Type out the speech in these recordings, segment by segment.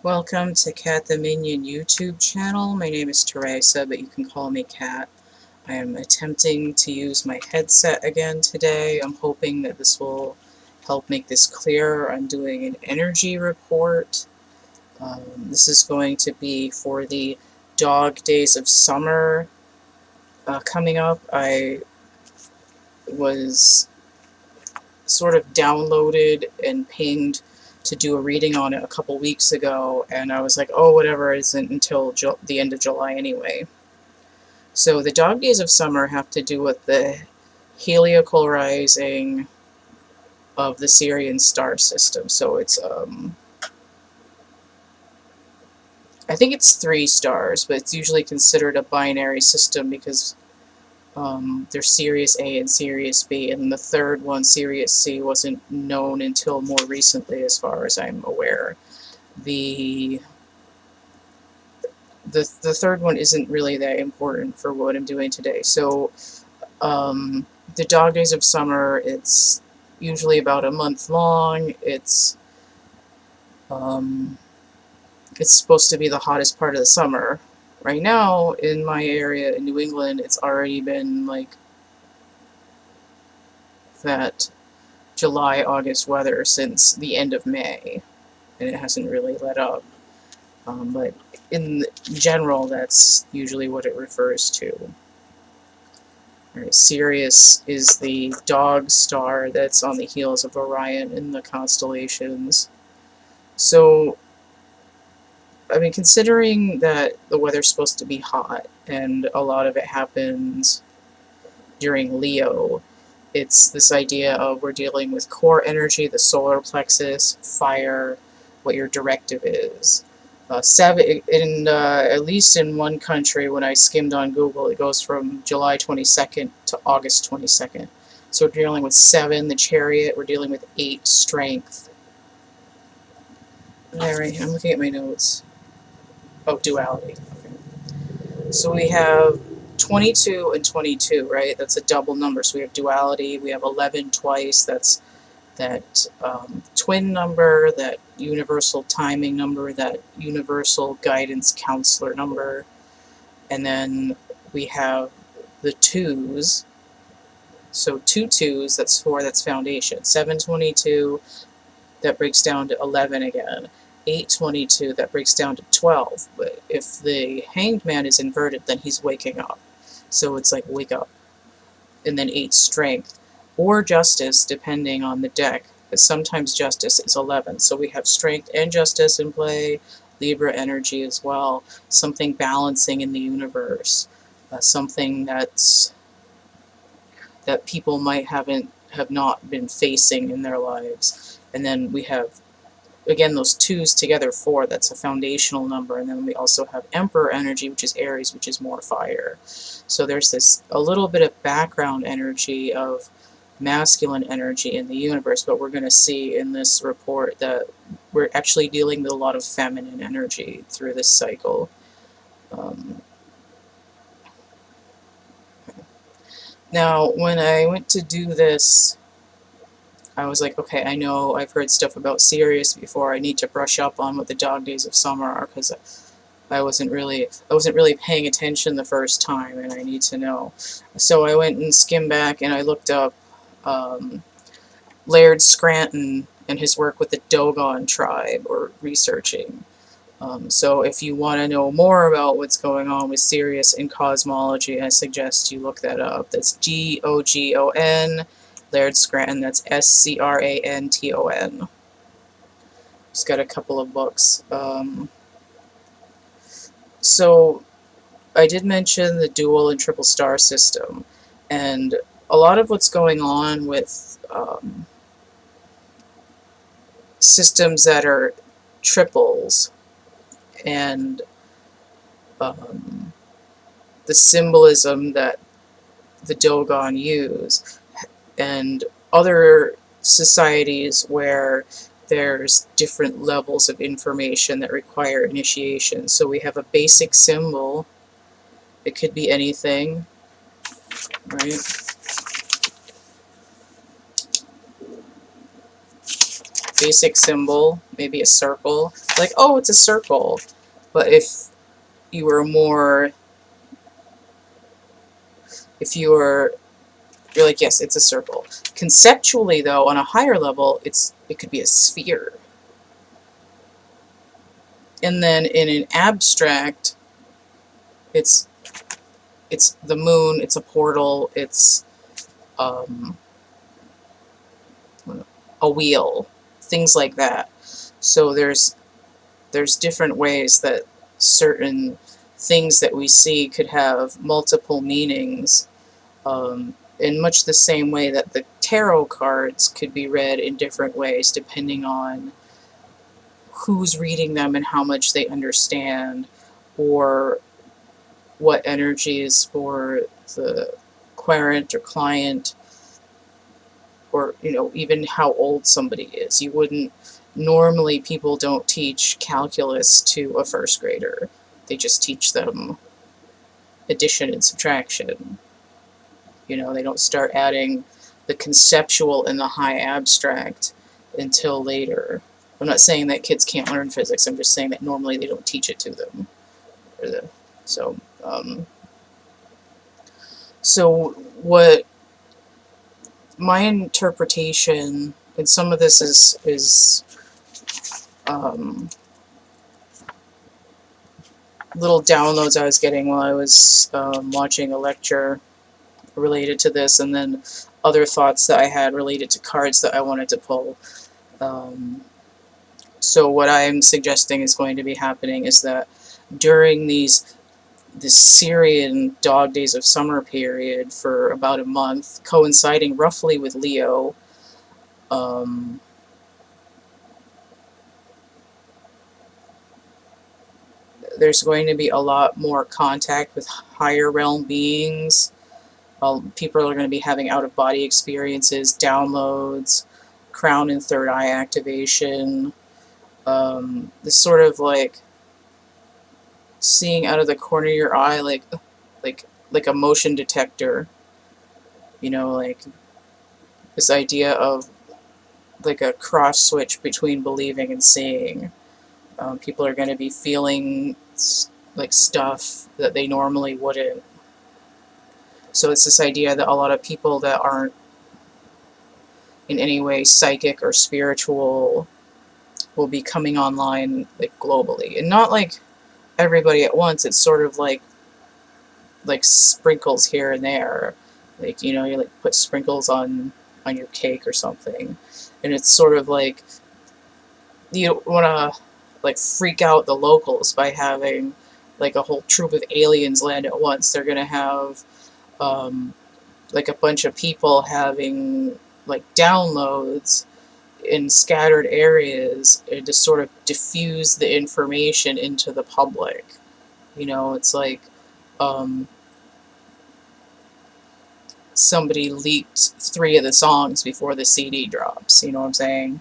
Welcome to CATtheMinion YouTube channel. My name is Teresa, but you can call me Cat. I am attempting to use my headset again today. I'm hoping that this will help make this clearer. I'm doing an energy report. This is going to be for the dog days of summer coming up. I was sort of downloaded and pinged to do a reading on it a couple weeks ago, and I was like, oh, whatever, it isn't until the end of July anyway. So the dog days of summer have to do with the heliacal rising of the Sirius star system. So it's, I think it's 3 stars, but it's usually considered a binary system because there's Sirius A and Sirius B, and the third one, Sirius C, wasn't known until more recently, as far as I'm aware. The third one isn't really that important for what I'm doing today. So, the dog days of summer, it's usually about a month long. It's supposed to be the hottest part of the summer. Right now, in my area in New England, it's already been like that July-August weather since the end of May, and it hasn't really let up. But in general, that's usually what it refers to. Right, Sirius is the dog star that's on the heels of Orion in the constellations. So, I mean, considering that the weather's supposed to be hot, and a lot of it happens during Leo, it's this idea of we're dealing with core energy, the solar plexus, fire, what your directive is. At least in one country, when I skimmed on Google, it goes from July 22nd to August 22nd. So we're dealing with 7, the chariot, we're dealing with 8, strength. Alright, I'm looking at my notes. Oh, duality. Okay. So we have 22 and 22, right? That's a double number. So we have duality, we have 11 twice, that's that twin number, that universal timing number, that universal guidance counselor number, and then we have the 2s. So 2 2s, that's 4, that's foundation. 722, that breaks down to 11 again. 822, that breaks down to 12. But if the hanged man is inverted, then he's waking up. So it's like wake up. And then 8, strength. Or justice, depending on the deck, because sometimes justice is 11. So we have strength and justice in play, Libra energy as well, something balancing in the universe, something that people might have not been facing in their lives. And then we have, again, those 2s together, 4, that's a foundational number, and then we also have Emperor energy, which is Aries, which is more fire. So there's this, a little bit of background energy of masculine energy in the universe, but we're going to see in this report that we're actually dealing with a lot of feminine energy through this cycle. Now, when I went to do this, I was like, okay, I know I've heard stuff about Sirius before. I need to brush up on what the dog days of summer are, because I wasn't really paying attention the first time, and I need to know. So I went and skimmed back, and I looked up Laird Scranton and his work with the Dogon tribe, or researching. So if you want to know more about what's going on with Sirius in cosmology, I suggest you look that up. That's G-O-G-O-N, Laird Scranton, that's S-C-R-A-N-T-O-N. He's got a couple of books. So I did mention the dual and triple star system, and a lot of what's going on with systems that are triples and the symbolism that the Dogon use, and other societies where there's different levels of information that require initiation. So we have a basic symbol. It could be anything, right? basic symbol, maybe a circle, like, oh, it's a circle. But if you were more, if you're like, yes, it's a circle. Conceptually, though, on a higher level, it could be a sphere. And then in an abstract, it's the moon, it's a portal, it's a wheel, things like that. So there's different ways that certain things that we see could have multiple meanings, in much the same way that the tarot cards could be read in different ways depending on who's reading them and how much they understand, or what energy is for the querent or client, or, you know, even how old somebody is. You wouldn't, normally people don't teach calculus to a first grader. They just teach them addition and subtraction. You know, they don't start adding the conceptual and the high abstract until later. I'm not saying that kids can't learn physics, I'm just saying that normally they don't teach it to them. So what my interpretation, and some of this is little downloads I was getting while I was watching a lecture related to this, and then other thoughts that I had related to cards that I wanted to pull. So what I'm suggesting is going to be happening is that during this Syrian dog days of summer period for about a month, coinciding roughly with Leo, there's going to be a lot more contact with higher realm beings. People are going to be having out-of-body experiences, downloads, crown and third eye activation, this sort of like seeing out of the corner of your eye, like a motion detector, you know, like this idea of like a cross switch between believing and seeing. People are going to be feeling like stuff that they normally wouldn't. So it's this idea that a lot of people that aren't in any way psychic or spiritual will be coming online, like, globally. And not like everybody at once, it's sort of like sprinkles here and there. Like, you know, you like put sprinkles on your cake or something. And it's sort of like, you don't want to like freak out the locals by having like a whole troop of aliens land at once. They're going to have like a bunch of people having like downloads in scattered areas to sort of diffuse the information into the public. You know, it's like somebody leaked 3 of the songs before the CD drops, you know what I'm saying?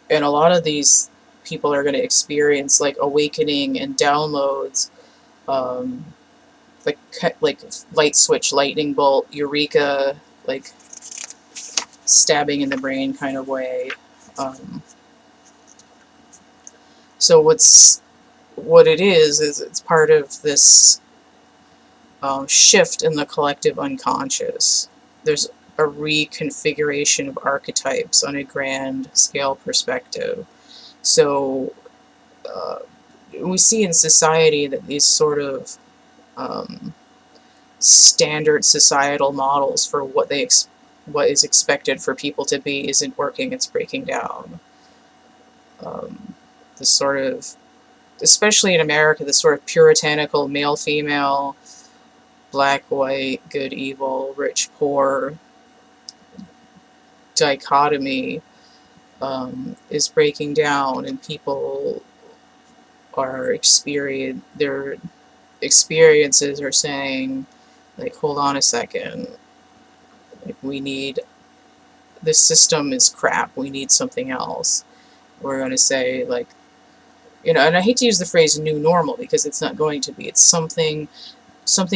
And a lot of these people are going to experience like awakening and downloads, like light switch, lightning bolt, eureka, like stabbing in the brain kind of way. So what it is it's part of this shift in the collective unconscious. There's a reconfiguration of archetypes on a grand scale perspective. So we see in society that these sort of standard societal models for what is expected for people to be isn't working, it's breaking down. This sort of, especially in America, this sort of puritanical male-female, black-white, good-evil, rich-poor dichotomy is breaking down, and people are their experiences are saying, like, hold on a second, like, this system is crap, we need something else. We're going to say, like, you know, and I hate to use the phrase new normal because it's not going to be. It's something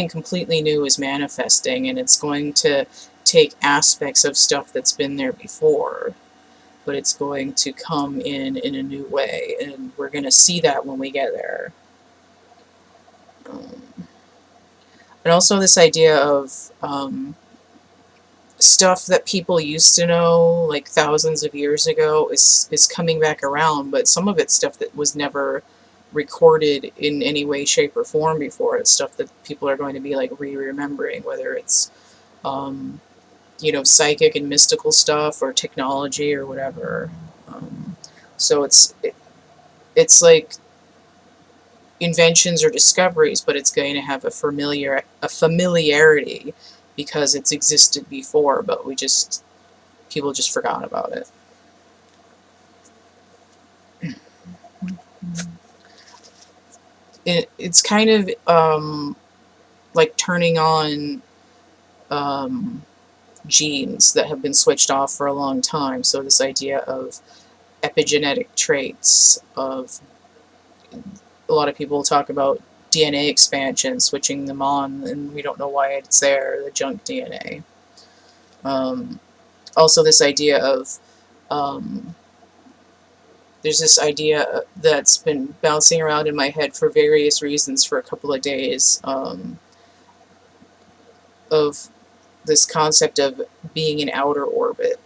completely new is manifesting, and it's going to take aspects of stuff that's been there before, but it's going to come in a new way, and we're going to see that when we get there. And also this idea of stuff that people used to know like thousands of years ago is coming back around, but some of it's stuff that was never recorded in any way, shape, or form before. It's stuff that people are going to be like re-remembering, whether it's you know, psychic and mystical stuff or technology or whatever. So it's like inventions or discoveries, but it's going to have a familiarity because it's existed before, but people just forgot about it. It's kind of like turning on genes that have been switched off for a long time. So this idea of epigenetic traits, of a lot of people talk about DNA expansion, switching them on, and we don't know why it's there, the junk DNA. Also this idea of there's this idea that's been bouncing around in my head for various reasons for a couple of days, of this concept of being in outer orbit.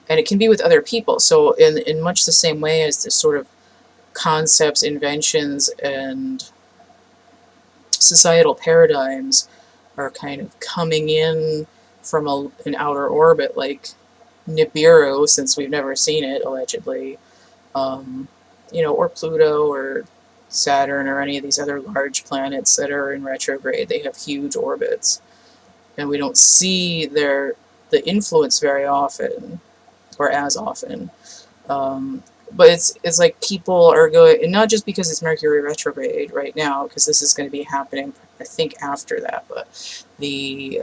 And it can be with other people. So in much the same way as this sort of concepts, inventions, and societal paradigms are kind of coming in from an outer orbit, like Nibiru, since we've never seen it, allegedly, you know, or Pluto or Saturn or any of these other large planets that are in retrograde. They have huge orbits, and we don't see the influence very often, or as often. But it's like people are going, and not just because it's Mercury retrograde right now, because this is going to be happening, I think, after that. But the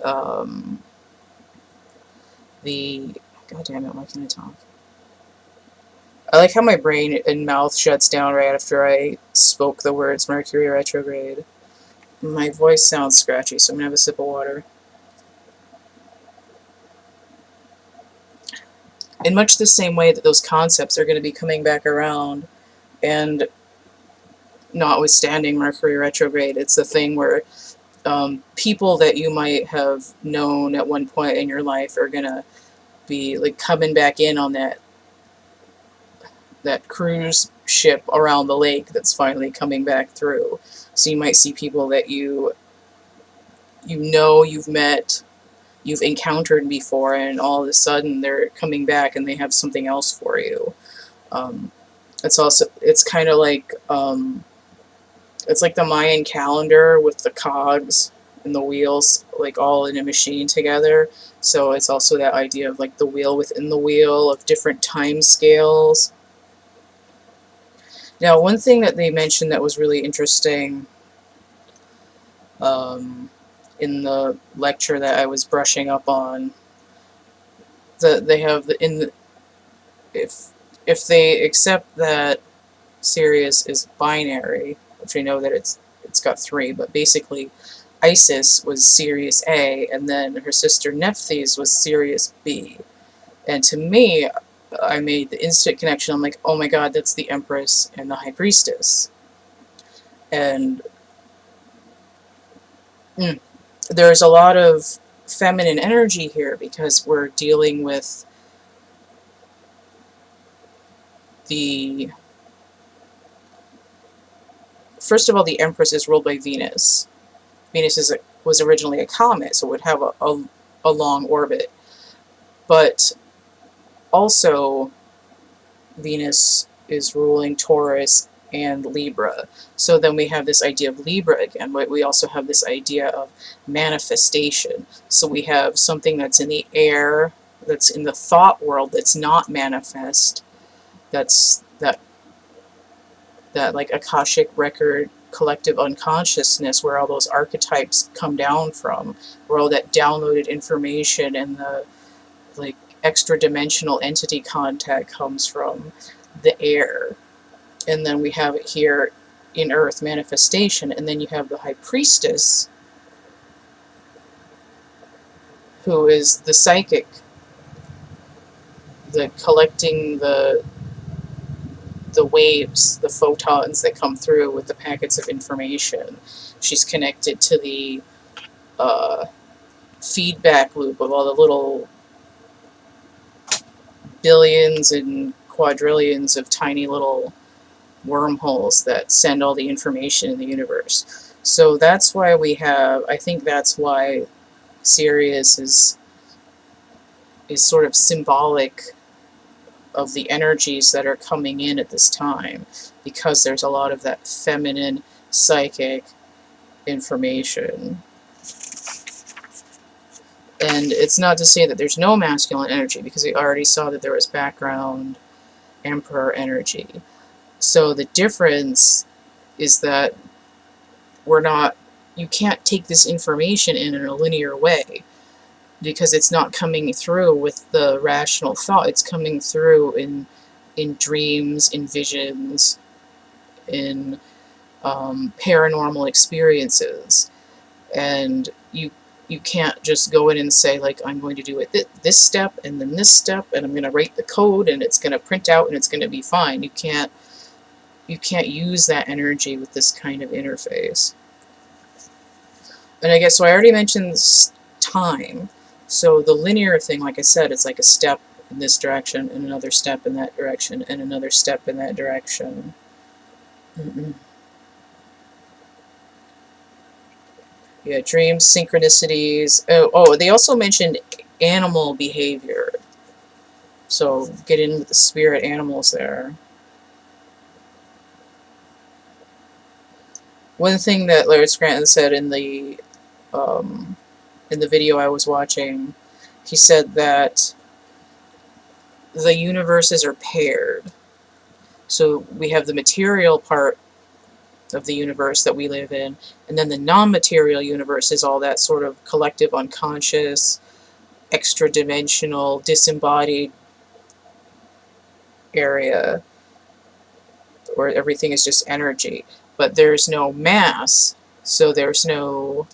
God damn it, why can't I talk? I like how my brain and mouth shuts down right after I spoke the words Mercury retrograde. My voice sounds scratchy, so I'm gonna have a sip of water. In much the same way that those concepts are going to be coming back around, and notwithstanding Mercury retrograde, it's a thing where people that you might have known at one point in your life are going to be like coming back in on that cruise ship around the lake that's finally coming back through. So you might see people that you've met, you've encountered before, and all of a sudden they're coming back and they have something else for you. It's kind of like it's like the Mayan calendar with the cogs and the wheels, like all in a machine together. So it's also that idea of like the wheel within the wheel, of different time scales. Now, one thing that they mentioned that was really interesting in the lecture that I was brushing up on, that they have if they accept that Sirius is binary, which we know that it's got 3, but basically Isis was Sirius A, and then her sister Nephthys was Sirius B. And to me, I made the instant connection. I'm like, oh my god, that's the Empress and the High Priestess. And there's a lot of feminine energy here, because we're dealing with first of all, the Empress is ruled by Venus. Venus was originally a comet, so it would have a long orbit. But also, Venus is ruling Taurus and Libra. So then we have this idea of Libra again, but we also have this idea of manifestation. So we have something that's in the air, that's in the thought world, that's not manifest, that's that like Akashic record, collective unconsciousness, where all those archetypes come down from, where all that downloaded information and the like extra-dimensional entity contact comes from, the air. And then we have it here in Earth, manifestation, and then you have the High Priestess, who is the psychic, the collecting the waves, the photons that come through with the packets of information. She's connected to the feedback loop of all the little billions and quadrillions of tiny little wormholes that send all the information in the universe. So that's why we have, I think that's why Sirius is sort of symbolic of the energies that are coming in at this time, because there's a lot of that feminine psychic information. And it's not to say that there's no masculine energy, because we already saw that there was background emperor energy. So the difference is that you can't take this information in a linear way, because it's not coming through with the rational thought. It's coming through in dreams, in visions, in paranormal experiences. And you can't just go in and say, like, I'm going to do it this step and then this step, and I'm going to write the code and it's going to print out and it's going to be fine. You can't use that energy with this kind of interface. And I guess, so I already mentioned time. So the linear thing, like I said, it's like a step in this direction and another step in that direction and another step in that direction. Yeah, dreams, synchronicities. Oh, they also mentioned animal behavior. So get in with the spirit animals there. One thing that Laird Scranton said in the video I was watching, he said that the universes are paired. So we have the material part of the universe that we live in, and then the non-material universe is all that sort of collective unconscious, extra-dimensional, disembodied area where everything is just energy. But there's no mass, so there's no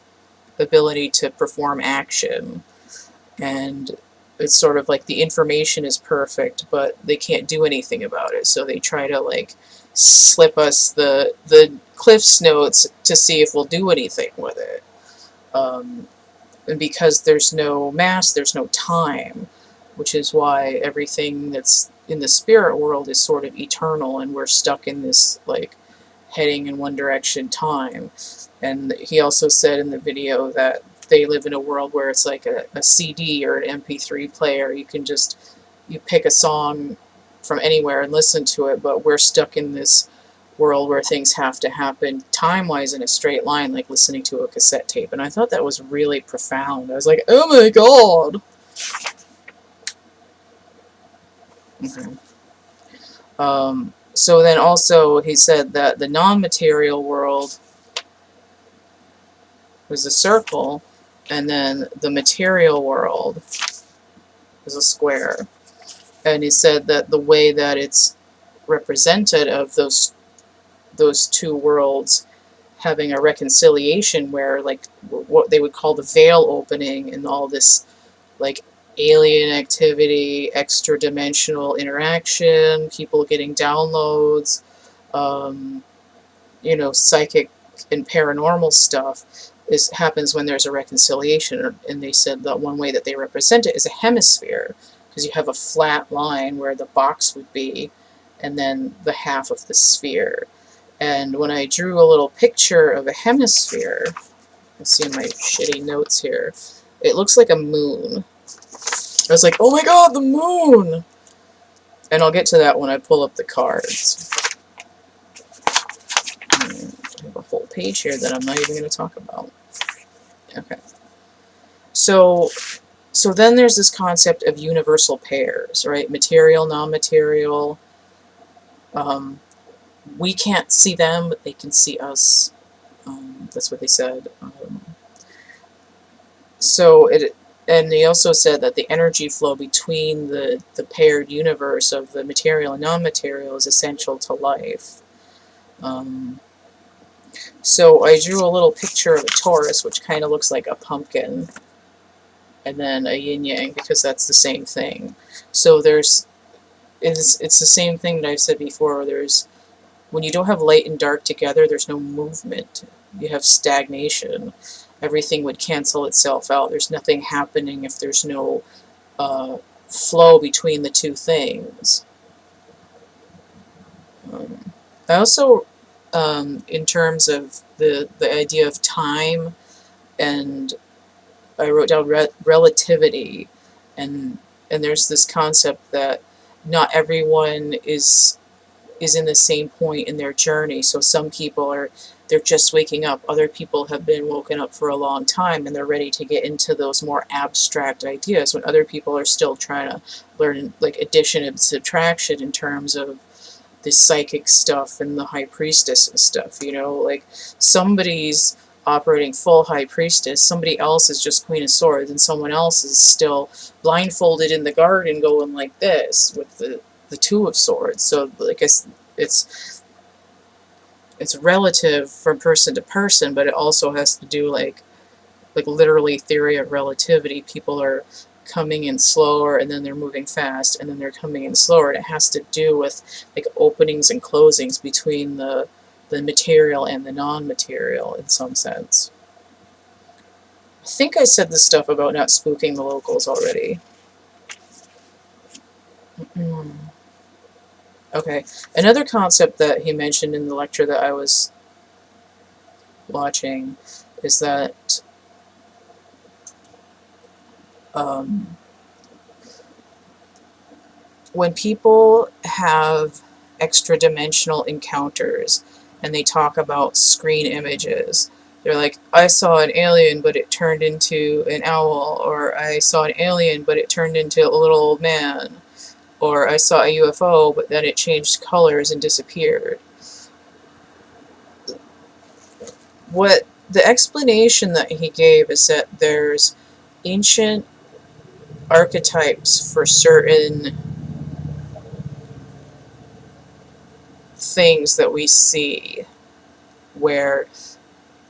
ability to perform action. And it's sort of like the information is perfect, but they can't do anything about it. So they try to, like, slip us the Cliff's Notes to see if we'll do anything with it. And because there's no mass, there's no time, which is why everything that's in the spirit world is sort of eternal, and we're stuck in this, like, heading in one direction time. And he also said in the video that they live in a world where it's like a CD or an MP3 player. You can just, you pick a song from anywhere and listen to it, but we're stuck in this world where things have to happen time-wise in a straight line, like listening to a cassette tape. And I thought that was really profound. I was like, oh my god! Okay. So then also he said that the non-material world was a circle, and then the material world is a square. And he said that the way that it's represented of those two worlds having a reconciliation, where, like, what they would call the veil opening, and all this, like, alien activity, extra-dimensional interaction, people getting downloads, you know, psychic and paranormal stuff happens when there's a reconciliation. And they said that one way that they represent it is a hemisphere, because you have a flat line where the box would be, and then the half of the sphere. And when I drew a little picture of a hemisphere, let's see in my shitty notes here, it looks like a moon. I was like, oh my god, the moon! And I'll get to that when I pull up the cards. I have a whole page here that I'm not even going to talk about. Okay. So then there's this concept of universal pairs, right? Material, non-material. We can't see them, but they can see us. That's what they said. And they also said that the energy flow between the paired universe of the material and non-material is essential to life. So I drew a little picture of a torus, which kind of looks like a pumpkin. and then a yin-yang, because that's the same thing. So it's the same thing that I've said before. When you don't have light and dark together, there's no movement. You have stagnation. Everything would cancel itself out. There's nothing happening if there's no flow between the two things. I also, in terms of the idea of time, and I wrote down relativity, and there's this concept that not everyone is in the same point in their journey. So some people they're just waking up. Other people have been woken up for a long time and they're ready to get into those more abstract ideas, when other people are still trying to learn like addition and subtraction in terms of the psychic stuff and the high priestess and stuff, you know, like somebody's operating full high priestess, somebody else is just queen of swords, and someone else is still blindfolded in the garden going like this with the two of swords. So like it's relative from person to person, but it also has to do like literally theory of relativity. People are coming in slower and then they're moving fast and then they're coming in slower, and it has to do with like openings and closings between the material and the non-material in some sense. I think I said this stuff about not spooking the locals already. Okay, another concept that he mentioned in the lecture that I was watching is that when people have extra-dimensional encounters and they talk about screen images, they're like, I saw an alien but it turned into an owl, or I saw an alien but it turned into a little old man, or I saw a UFO but then it changed colors and disappeared. What the explanation that he gave is that there's ancient archetypes for certain things that we see, where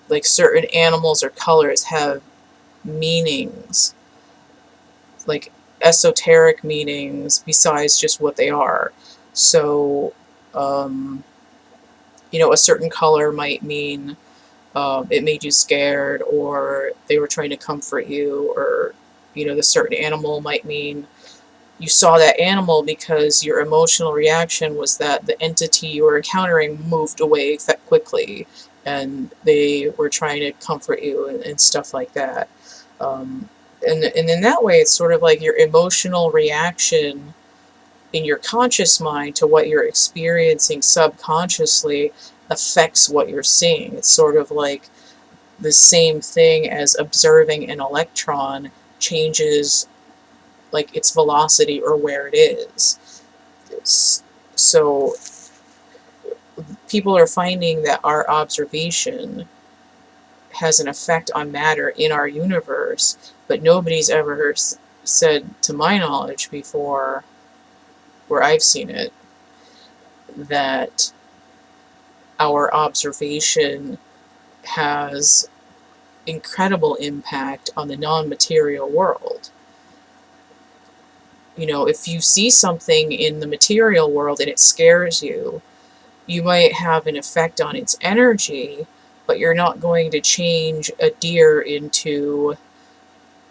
like certain animals or colors have meanings, like esoteric meanings besides just what they are. So you know, a certain color might mean it made you scared, or they were trying to comfort you, or you know, the certain animal might mean you saw that animal because your emotional reaction was that the entity you were encountering moved away quickly and they were trying to comfort you, and stuff like that. And in that way, it's sort of like your emotional reaction in your conscious mind to what you're experiencing subconsciously affects what you're seeing. It's sort of like the same thing as observing an electron changes like its velocity or where it is. So people are finding that our observation has an effect on matter in our universe, but nobody's ever said, to my knowledge before, where I've seen it, that our observation has incredible impact on the non-material world. You know, if you see something in the material world and it scares you, you might have an effect on its energy, but you're not going to change a deer into,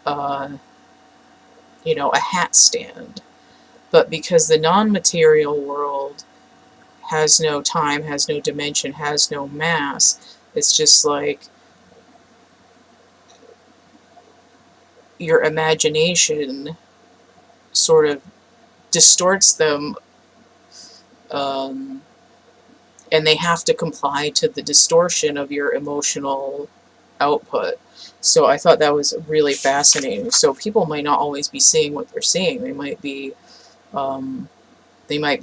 you know, a hat stand. But because the non-material world has no time, has no dimension, has no mass, it's just like your imagination sort of distorts them, um, and they have to comply to the distortion of your emotional output. So I thought that was really fascinating. So people might not always be seeing what they're seeing. They might be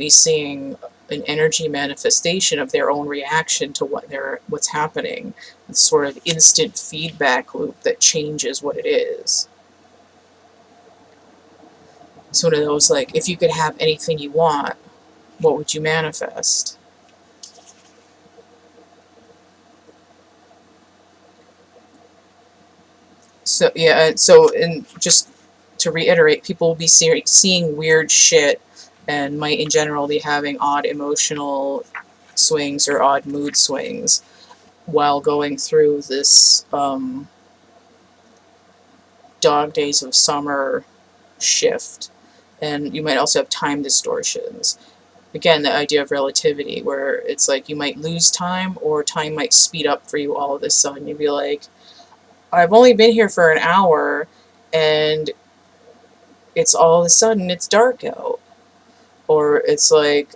seeing an energy manifestation of their own reaction to what's happening. It's sort of instant feedback loop that changes what it is. Sort of those like, if you could have anything you want, what would you manifest? So yeah, so and just to reiterate, people will be seeing weird shit and might in general be having odd emotional swings or odd mood swings while going through this dog days of summer shift. And you might also have time distortions. Again, the idea of relativity, where it's like you might lose time or time might speed up for you all of a sudden. You'd be like, I've only been here for an hour and it's all of a sudden it's dark out. Or it's like,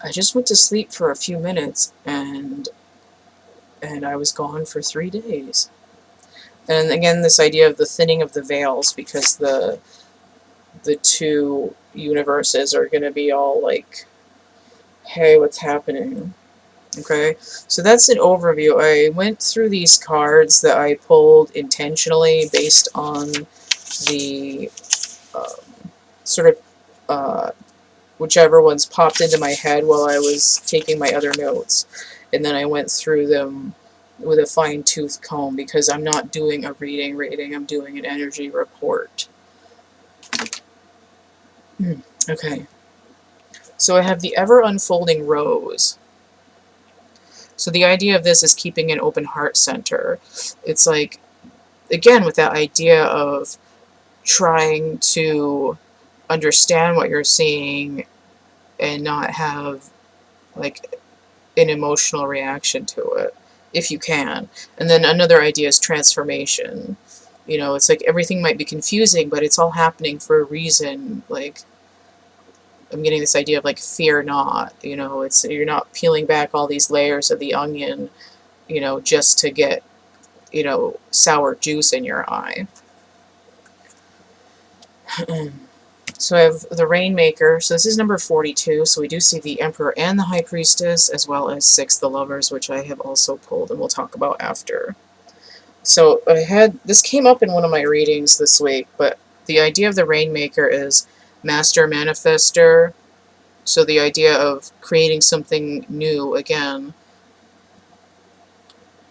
I just went to sleep for a few minutes and I was gone for 3 days. And again, this idea of the thinning of the veils, because the two universes are going to be all like, hey, what's happening? Okay, so that's an overview. I went through these cards that I pulled intentionally based on the sort of whichever ones popped into my head while I was taking my other notes. And then I went through them with a fine-tooth comb, because I'm not doing a reading, I'm doing an energy report. Okay. So I have the ever-unfolding rose. So the idea of this is keeping an open heart center. It's like, again, with that idea of trying to understand what you're seeing and not have like an emotional reaction to it, if you can. And then another idea is transformation. You know, it's like everything might be confusing, but it's all happening for a reason. Like, I'm getting this idea of like, fear not, you know, it's, you're not peeling back all these layers of the onion, you know, just to get, you know, sour juice in your eye. So I have the Rainmaker. So this is number 42. So we do see the Emperor and the High Priestess, as well as 6, the Lovers, which I have also pulled and we'll talk about after. So this came up in one of my readings this week, but the idea of the Rainmaker is Master Manifester. So the idea of creating something new again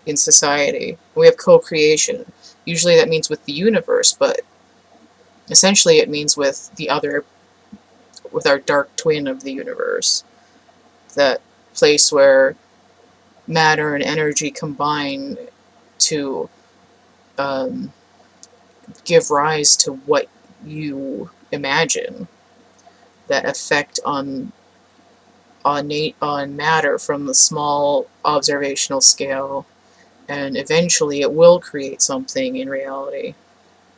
in society. We have co-creation. Usually that means with the universe, but essentially it means with our dark twin of the universe. That place where matter and energy combine to give rise to what you imagine. That effect on matter from the small observational scale, and eventually it will create something in reality.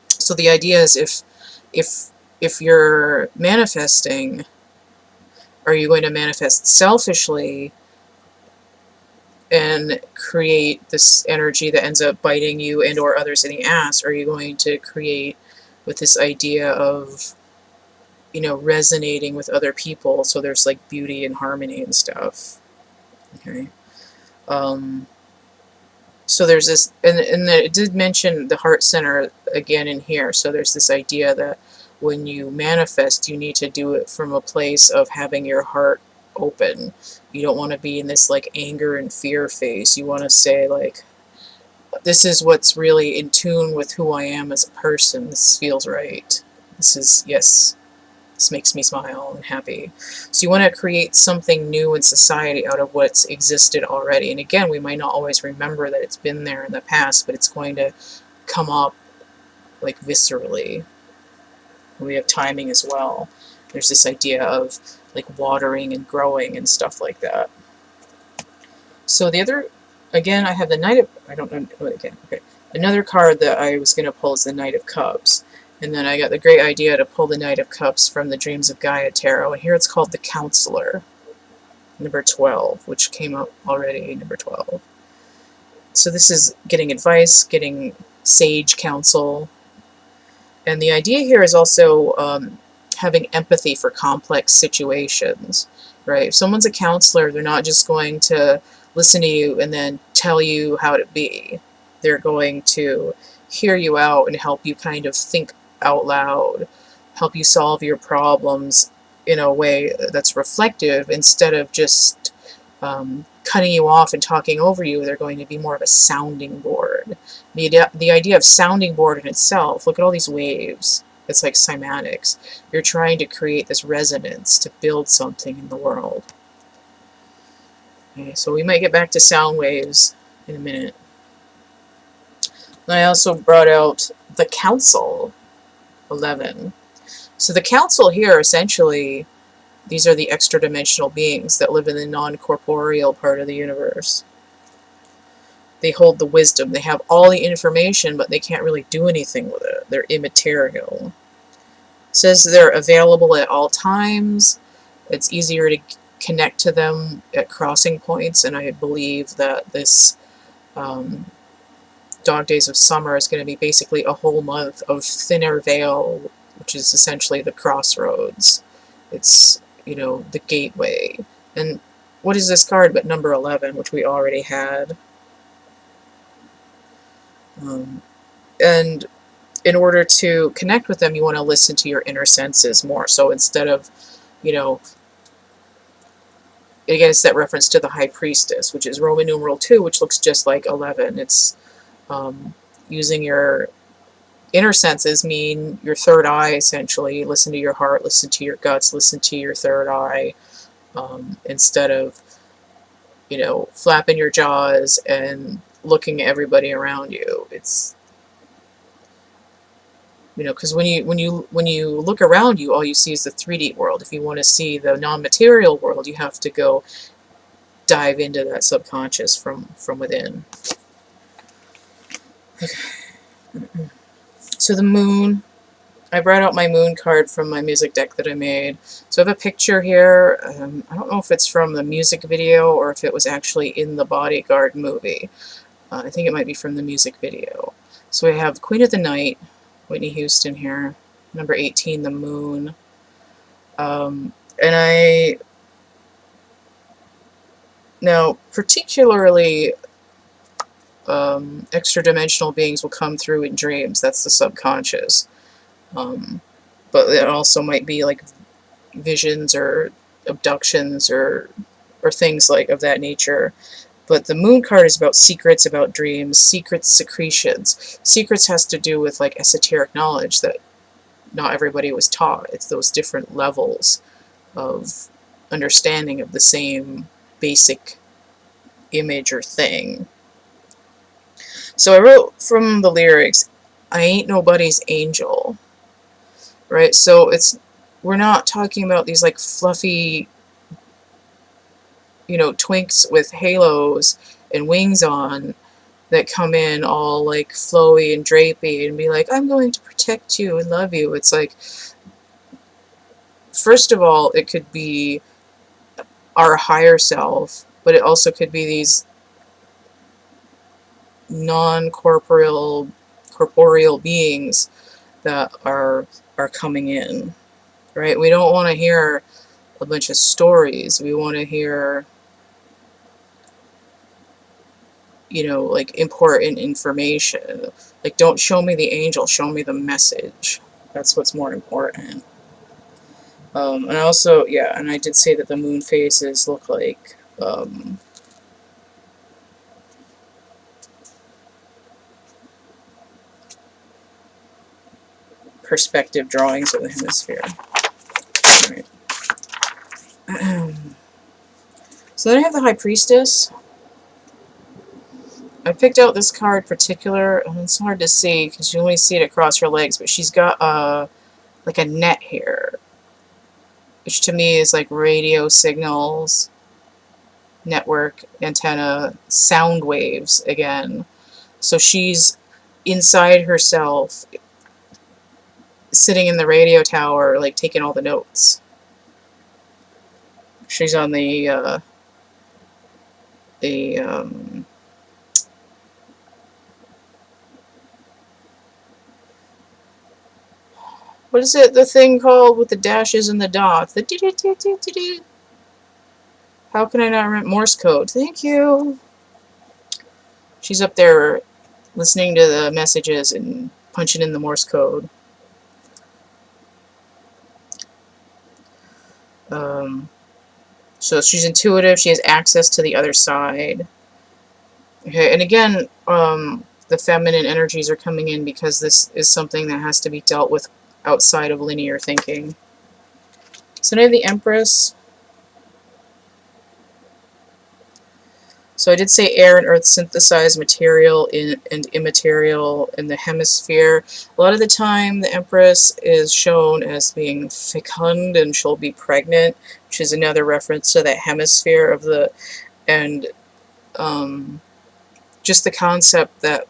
So the idea is, if you're manifesting, are you going to manifest selfishly and create this energy that ends up biting you and or others in the ass? Or are you going to create with this idea of, you know, resonating with other people, so there's like beauty and harmony and stuff? Okay. So there's this, and it did mention the heart center again in here. So there's this idea that when you manifest, you need to do it from a place of having your heart open. You don't want to be in this like anger and fear phase. You want to say like, this is what's really in tune with who I am as a person. This feels right. This is, yes, this makes me smile and happy. So you want to create something new in society out of what's existed already. And again, we might not always remember that it's been there in the past, but it's going to come up like viscerally. We have timing as well. There's this idea of like watering and growing and stuff like that. So the other, again, I have the Knight of, I don't know, again, okay. Another card that I was going to pull is the Knight of Cups. And then I got the great idea to pull the Knight of Cups from the Dreams of Gaia Tarot. And here it's called the Counselor, number 12, which came up already, number 12. So this is getting advice, getting sage counsel. And the idea here is also having empathy for complex situations, right? If someone's a counselor, they're not just going to listen to you and then tell you how to be. They're going to hear you out and help you kind of think out loud, help you solve your problems in a way that's reflective, instead of just cutting you off and talking over you. They're going to be more of a sounding board. The idea of sounding board in itself, look at all these waves. It's like cymatics. You're trying to create this resonance to build something in the world. Okay, so we might get back to sound waves in a minute. And I also brought out the Council 11. So the Council here, essentially, these are the extra-dimensional beings that live in the non-corporeal part of the universe. They hold the wisdom. They have all the information, but they can't really do anything with it. They're immaterial. It says they're available at all times. It's easier to connect to them at crossing points, and I believe that this Dog Days of Summer is going to be basically a whole month of Thinner Veil, which is essentially the crossroads. It's, you know, the gateway. And what is this card but number 11, which we already had? And in order to connect with them, you want to listen to your inner senses more. So instead of, you know, again, it's that reference to the High Priestess, which is Roman numeral 2, which looks just like 11. It's using your inner senses, mean your third eye, essentially. Listen to your heart, listen to your guts, listen to your third eye, instead of, you know, flapping your jaws and looking at everybody around you. It's, you know, because when you look around you, all you see is the 3D world. If you want to see the non-material world, you have to go dive into that subconscious from within. Okay. So the moon, I brought out my moon card from my music deck that I made. So I have a picture here. I don't know if it's from the music video or if it was actually in the Bodyguard movie. I think it might be from the music video. So we have Queen of the Night, Whitney Houston here, number 18, the moon. And now particularly extra-dimensional beings will come through in dreams. That's the subconscious. But it also might be like visions or abductions or things like of that nature. But the moon card is about secrets, about dreams, secrets, secretions. Secrets has to do with like esoteric knowledge that not everybody was taught. It's those different levels of understanding of the same basic image or thing. So I wrote from the lyrics, I ain't nobody's angel. Right? So we're not talking about these like fluffy, you know, twinks with halos and wings on that come in all like flowy and drapey and be like, I'm going to protect you and love you. It's like, first of all, it could be our higher self, but it also could be these non-corporeal beings that are coming in, right? We don't want to hear a bunch of stories. We want to hear, you know, like important information. Like, don't show me the angel, show me the message. That's what's more important. And also, yeah, and I did say that the moon phases look like perspective drawings of the hemisphere. Alright. So then I have the High Priestess. I picked out this card particular, and it's hard to see because you only see it across her legs, but she's got like a net here, which to me is like radio signals, network, antenna, sound waves again. So she's inside herself, sitting in the radio tower, like taking all the notes. She's on the what is it, the thing called with the dashes and the dots? The dee-dee-dee-dee-dee-dee. How can I not remember? Morse code. Thank you. She's up there listening to the messages and punching in the Morse code. So she's intuitive. She has access to the other side. Okay, and again, the feminine energies are coming in because this is something that has to be dealt with outside of linear thinking. So now the Empress. So I did say air and earth synthesize material and immaterial in the hemisphere. A lot of the time the Empress is shown as being fecund and she'll be pregnant, which is another reference to that hemisphere of the, and just the concept that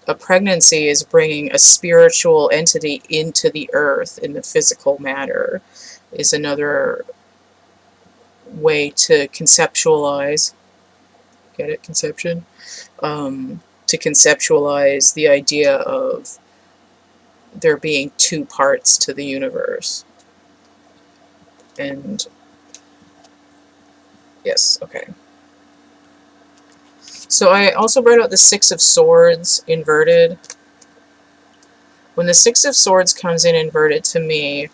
a pregnancy is bringing a spiritual entity into the earth in the physical matter is another way to conceptualize. Get it? Conception? To conceptualize the idea of there being two parts to the universe. And yes, okay. So I also brought out the Six of Swords inverted. When the Six of Swords comes in inverted to me,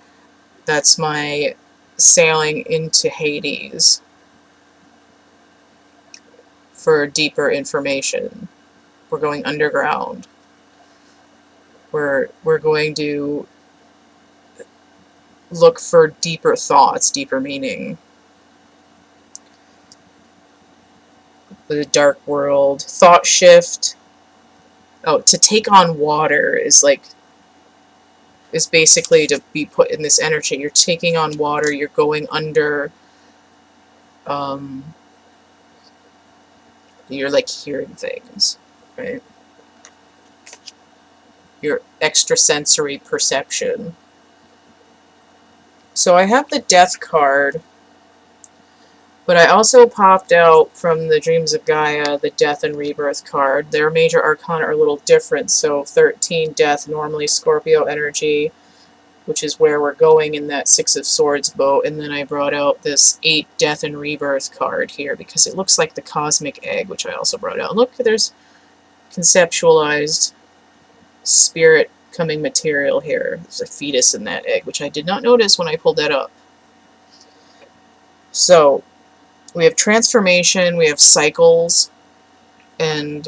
that's my sailing into Hades for deeper information. We're going underground. We're going to look for deeper thoughts, deeper meaning. The dark world. Thought shift. Oh, to take on water is basically to be put in this energy. You're taking on water, you're going under, you're like hearing things, right? Your extrasensory perception. So I have the Death card, but I also popped out from the Dreams of Gaia the Death and Rebirth card. Their major arcana are a little different. So 13 Death, normally Scorpio energy, which is where we're going in that Six of Swords boat. And then I brought out this 8 Death and Rebirth card here because it looks like the Cosmic Egg, which I also brought out. Look, there's conceptualized spirit coming material here. There's a fetus in that egg, which I did not notice when I pulled that up. So we have transformation, we have cycles, and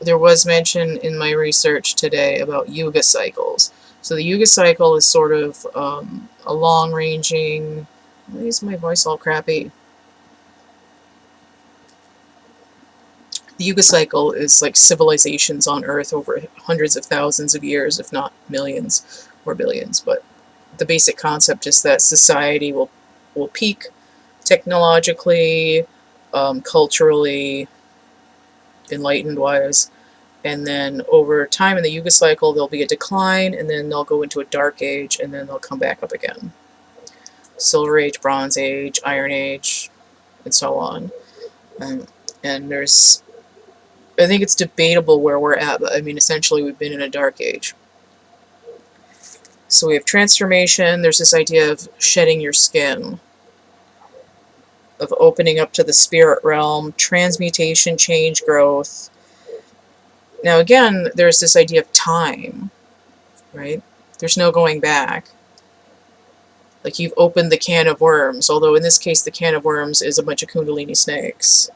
there was mention in my research today about Yuga cycles. So the Yuga cycle is sort of a long-ranging... Why is my voice all crappy? The Yuga cycle is like civilizations on Earth over hundreds of thousands of years, if not millions or billions. But the basic concept is that society will peak technologically, culturally, enlightened-wise, and then over time in the Yuga cycle there'll be a decline, and then they'll go into a dark age, and then they'll come back up again. Silver Age, Bronze Age, Iron Age, and so on. And there's... I think it's debatable where we're at, but I mean, essentially we've been in a dark age. So we have transformation, there's this idea of shedding your skin, of opening up to the spirit realm, transmutation, change, growth. Now again, there's this idea of time, right? There's no going back. Like you've opened the can of worms, although in this case the can of worms is a bunch of Kundalini snakes.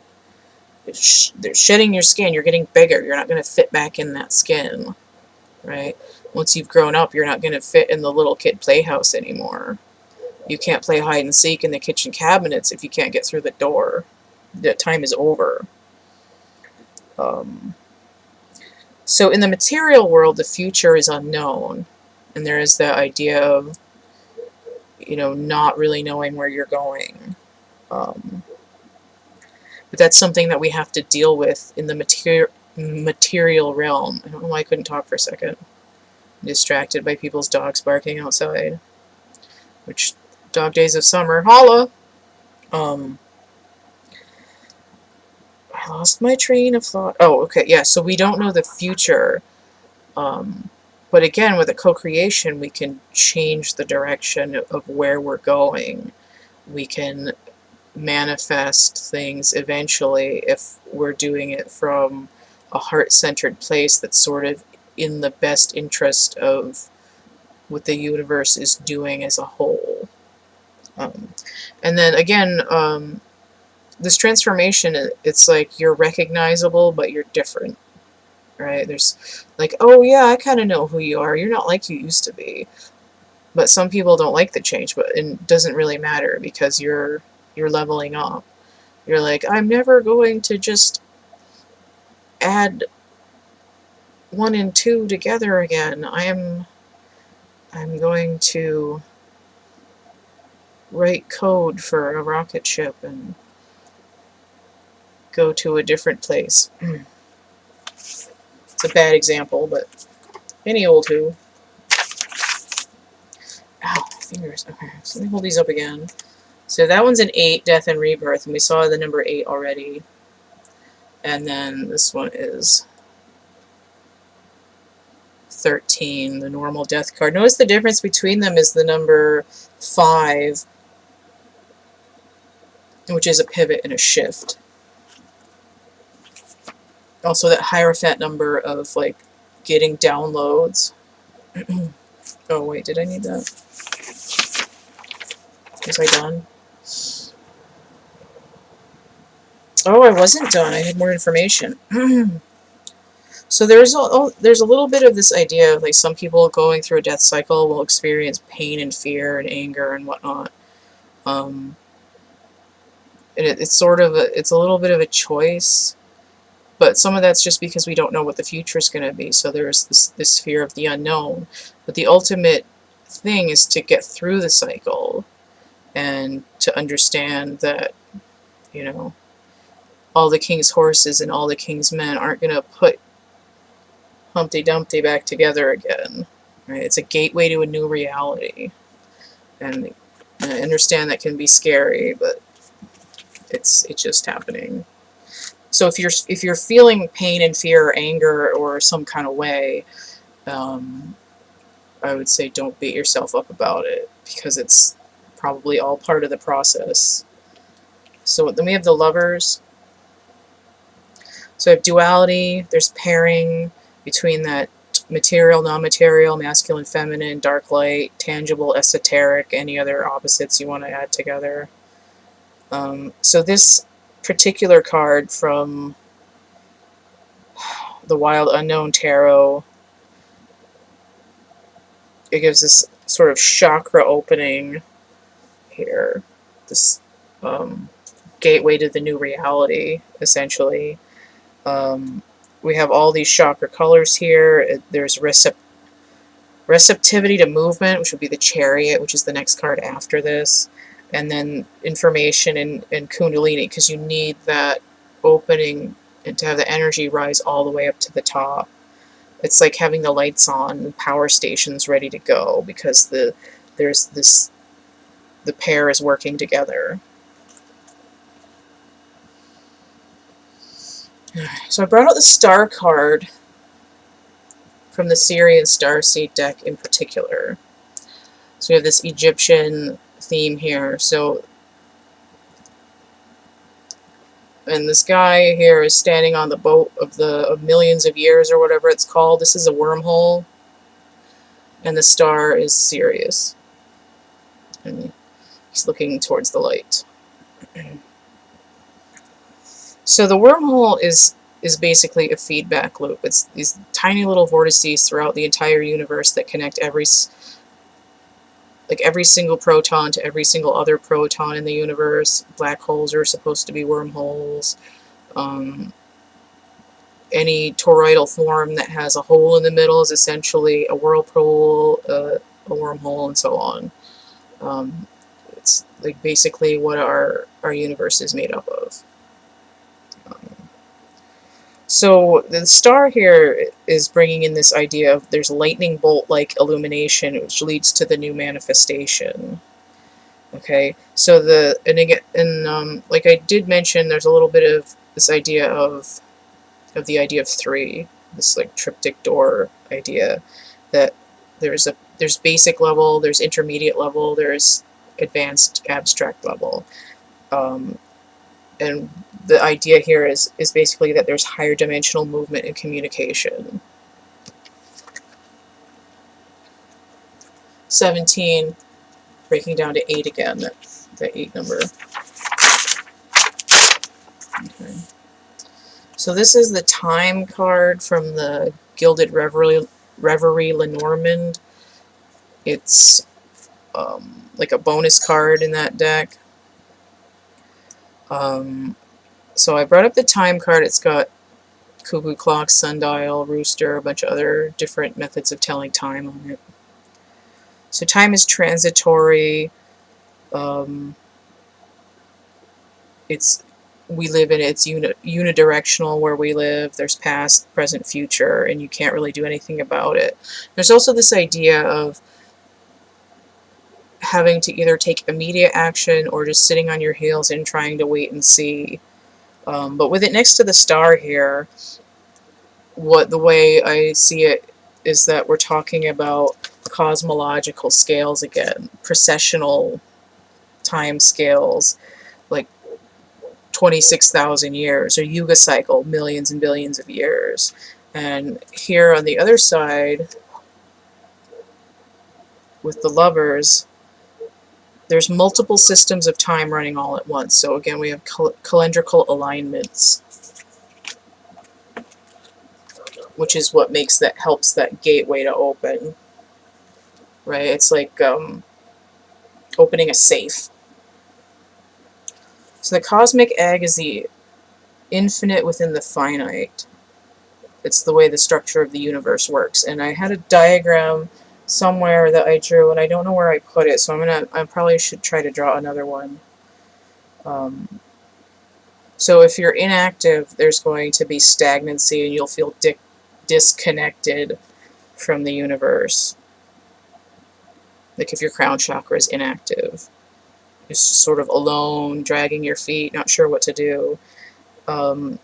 They're shedding your skin, you're getting bigger, you're not going to fit back in that skin, right? Once you've grown up, you're not going to fit in the little kid playhouse anymore. You can't play hide and seek in the kitchen cabinets if you can't get through the door. That time is over. So in the material world, the future is unknown, and there is that idea of, you know, not really knowing where you're going. But that's something that we have to deal with in the material realm. I don't know why I couldn't talk for a second. I'm distracted by people's dogs barking outside. Which, dog days of summer, holla! I lost my train of thought. Oh, okay, yeah, so we don't know the future. But again, with a co-creation, we can change the direction of where we're going. We can manifest things eventually if we're doing it from a heart-centered place that's sort of in the best interest of what the universe is doing as a whole. And then again, this transformation, it's like you're recognizable but you're different, right? There's like, oh yeah, I kind of know who you are. You're not like you used to be. But some people don't like the change, but it doesn't really matter because you're leveling up. You're like, I'm never going to just add 1 and 2 together again. I'm going to write code for a rocket ship and go to a different place. It's a bad example, but any old who. Ow, my fingers. Okay, so let me hold these up again. So that one's an 8, Death and Rebirth, and we saw the number 8 already. And then this one is 13, the normal death card. Notice the difference between them is the number 5, which is a pivot and a shift. Also that Hierophant number of like getting downloads. Oh wait, did I need that? Was I done? Oh, I wasn't done. I had more information. So there's a little bit of this idea of like some people going through a death cycle will experience pain and fear and anger and whatnot. And it's sort of it's a little bit of a choice, but some of that's just because we don't know what the future is going to be. So there's this fear of the unknown. But the ultimate thing is to get through the cycle and to understand that, you know, all the king's horses and all the king's men aren't going to put Humpty Dumpty back together again. Right? It's a gateway to a new reality, and I understand that can be scary, but it's just happening. So if you're feeling pain and fear or anger or some kind of way, I would say don't beat yourself up about it, because it's probably all part of the process. So then we have the Lovers. So I have duality, there's pairing between that material, non-material, masculine, feminine, dark, light, tangible, esoteric, any other opposites you want to add together. So this particular card from the Wild Unknown Tarot, it gives this sort of chakra opening here, this gateway to the new reality, essentially. We have all these chakra colors here. There's receptivity to movement, which would be the Chariot, which is the next card after this. And then information and Kundalini, because you need that opening and to have the energy rise all the way up to the top. It's like having the lights on, the power stations ready to go, because the pair is working together. So I brought out the Star card from the Sirius Starseed deck in particular. So we have this Egyptian theme here. So, and this guy here is standing on the boat of millions of years, or whatever it's called. This is a wormhole, and the star is Sirius, and he's looking towards the light. So the wormhole is basically a feedback loop. It's these tiny little vortices throughout the entire universe that connect every single proton to every single other proton in the universe. Black holes are supposed to be wormholes. Any toroidal form that has a hole in the middle is essentially a whirlpool, a wormhole, and so on. It's like basically what our universe is made up of. So the star here is bringing in this idea of there's lightning bolt-like illumination, which leads to the new manifestation. Okay, so like I did mention, there's a little bit of this idea of the idea of 3, this like triptych door idea, that there's basic level, there's intermediate level, there's advanced abstract level. And the idea here is basically that there's higher dimensional movement and communication. 17, breaking down to 8 again, that 8 number. Okay. So this is the time card from the Gilded Reverie Lenormand. It's like a bonus card in that deck. So I brought up the time card. It's got cuckoo clock, sundial, rooster, a bunch of other different methods of telling time on it. So time is transitory. We live in it's unidirectional where we live. There's past, present, future, and you can't really do anything about it. There's also this idea of having to either take immediate action or just sitting on your heels and trying to wait and see. But with it next to the star here, the way I see it is that we're talking about cosmological scales again, precessional time scales, like 26,000 years, or Yuga cycle, millions and billions of years. And here on the other side, with the lovers, there's multiple systems of time running all at once. So again, we have calendrical alignments, which is what helps that gateway to open, right? It's like opening a safe. So the cosmic egg is the infinite within the finite. It's the way the structure of the universe works. And I had a diagram somewhere that I drew, and I don't know where I put it, so I probably should try to draw another one. So if you're inactive, there's going to be stagnancy, and you'll feel disconnected from the universe. Like if your crown chakra is inactive, you're just sort of alone, dragging your feet, not sure what to do. But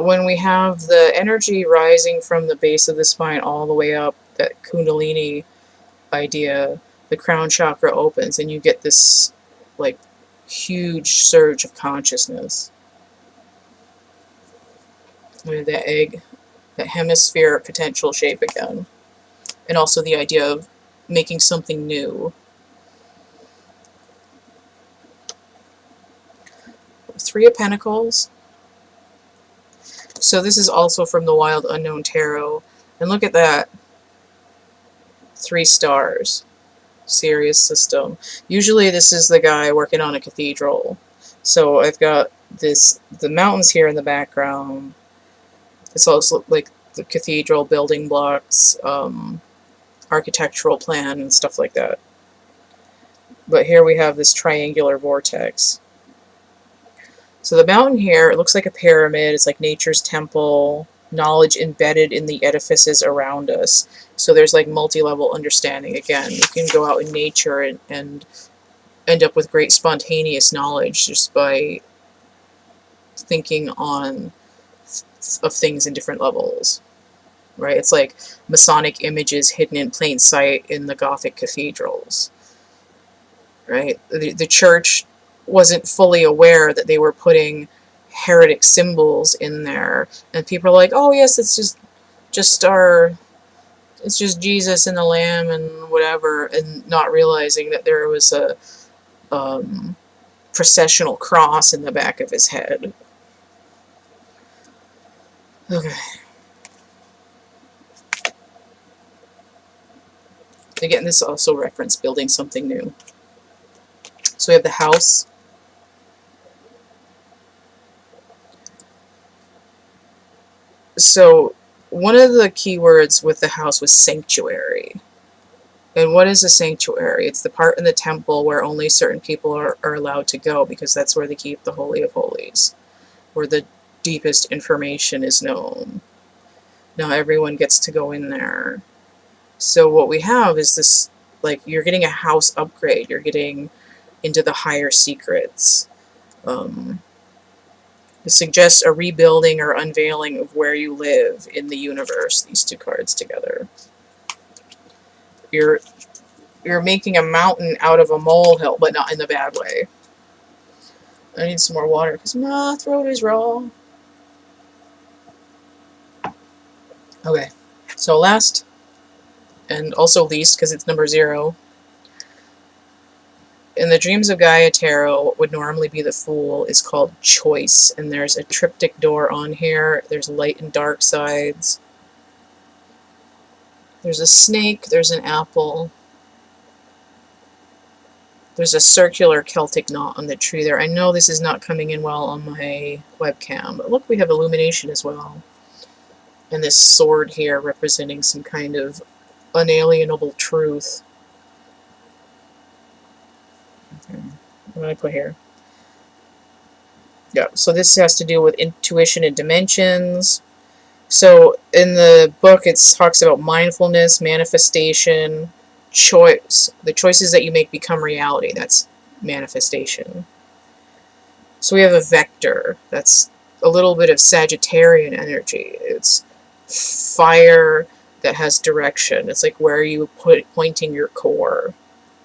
when we have the energy rising from the base of the spine all the way up, that Kundalini idea, the crown chakra opens and you get this like huge surge of consciousness. With that egg, that hemisphere potential shape again. And also the idea of making something new. Three of Pentacles. So this is also from the Wild Unknown Tarot. And look at that. 3 stars. Sirius system. Usually this is the guy working on a cathedral. So I've got the mountains here in the background. It's also like the cathedral building blocks, architectural plan and stuff like that. But here we have this triangular vortex. So the mountain here, it looks like a pyramid. It's like nature's temple, knowledge embedded in the edifices around us. So there's like multi-level understanding. Again, you can go out in nature and end up with great spontaneous knowledge just by thinking of things in different levels. Right? It's like Masonic images hidden in plain sight in the Gothic cathedrals. Right? The church wasn't fully aware that they were putting heretic symbols in there, and people are like, "Oh yes, it's just Jesus and the Lamb and whatever," and not realizing that there was a processional cross in the back of his head. Okay. Again, this also referenced building something new. So we have the house. So one of the keywords with the house was sanctuary. And what is a sanctuary? It's the part in the temple where only certain people are allowed to go, because that's where they keep the Holy of Holies, where the deepest information is known. Now everyone gets to go in there. So what we have is this, like, you're getting a house upgrade. You're getting into the higher secrets. It suggests a rebuilding or unveiling of where you live in the universe, these two cards together. You're making a mountain out of a molehill, but not in the bad way. I need some more water because my throat is raw. Okay, so last, and also least because it's number 0, in the Dreams of Gaia Tarot, what would normally be the Fool is called Choice, and there's a triptych door on here. There's light and dark sides. There's a snake, there's an apple. There's a circular Celtic knot on the tree there. I know this is not coming in well on my webcam, but look, we have illumination as well. And this sword here representing some kind of unalienable truth. Okay. What do I put here? Yeah, so this has to do with intuition and dimensions. So in the book it talks about mindfulness, manifestation, choice. The choices that you make become reality. That's manifestation. So we have a vector. That's a little bit of Sagittarian energy. It's fire that has direction. It's like where are you pointing your core.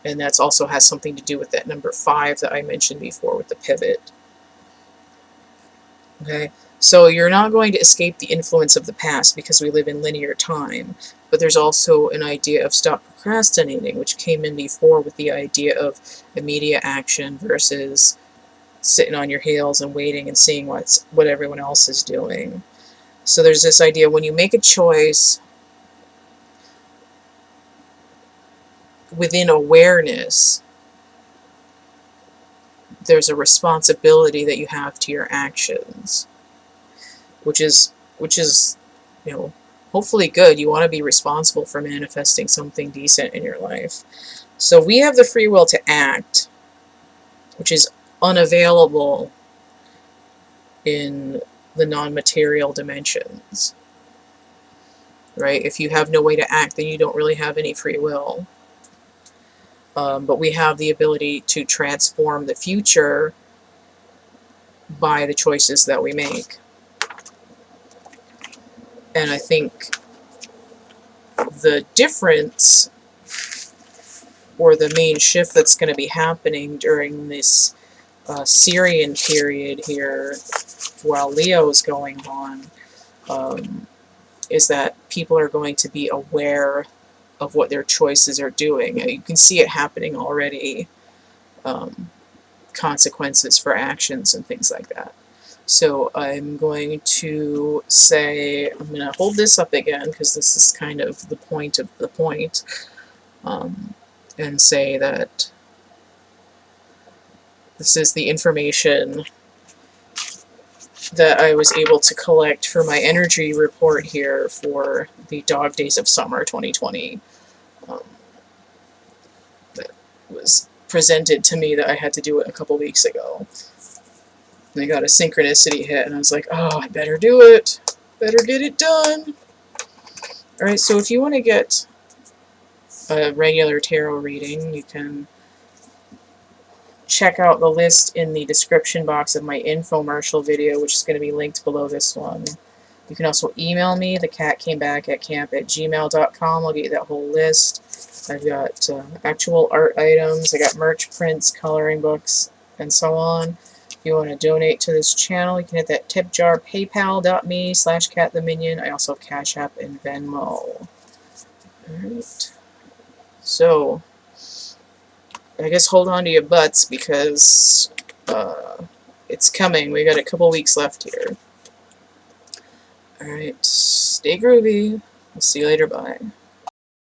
And that also has something to do with that number 5 that I mentioned before with the pivot. Okay, so you're not going to escape the influence of the past because we live in linear time, but there's also an idea of stop procrastinating, which came in before with the idea of immediate action versus sitting on your heels and waiting and seeing what everyone else is doing. So there's this idea when you make a choice within awareness, there's a responsibility that you have to your actions, which is you know, hopefully good. You want to be responsible for manifesting something decent in your life. So we have the free will to act, which is unavailable in the non-material dimensions, right? If you have no way to act, then you don't really have any free will. But we have the ability to transform the future by the choices that we make. And I think the difference, or the main shift that's going to be happening during this Syrian period here, while Leo is going on, is that people are going to be aware of what their choices are doing. You can see it happening already, consequences for actions and things like that. So I'm going to say, I'm going to hold this up again because this is kind of the point of the point, and say that this is the information that I was able to collect for my energy report here for the Dog Days of Summer 2020. That was presented to me that I had to do it a couple weeks ago. And I got a synchronicity hit and I was like, oh, I better do it. Better get it done. Alright, so if you want to get a regular tarot reading, you can check out the list in the description box of my infomercial video, which is going to be linked below this one. You can also email me, thecatcamebackatcamp@gmail.com. I'll get you that whole list. I've got actual art items, I got merch, prints, coloring books, and so on. If you want to donate to this channel, you can hit that tip jar, paypal.me/CATtheMinion. I also have Cash App and Venmo. Alright. So, I guess hold on to your butts because it's coming. We got a couple weeks left here. Alright, stay groovy. I'll see you later. Bye.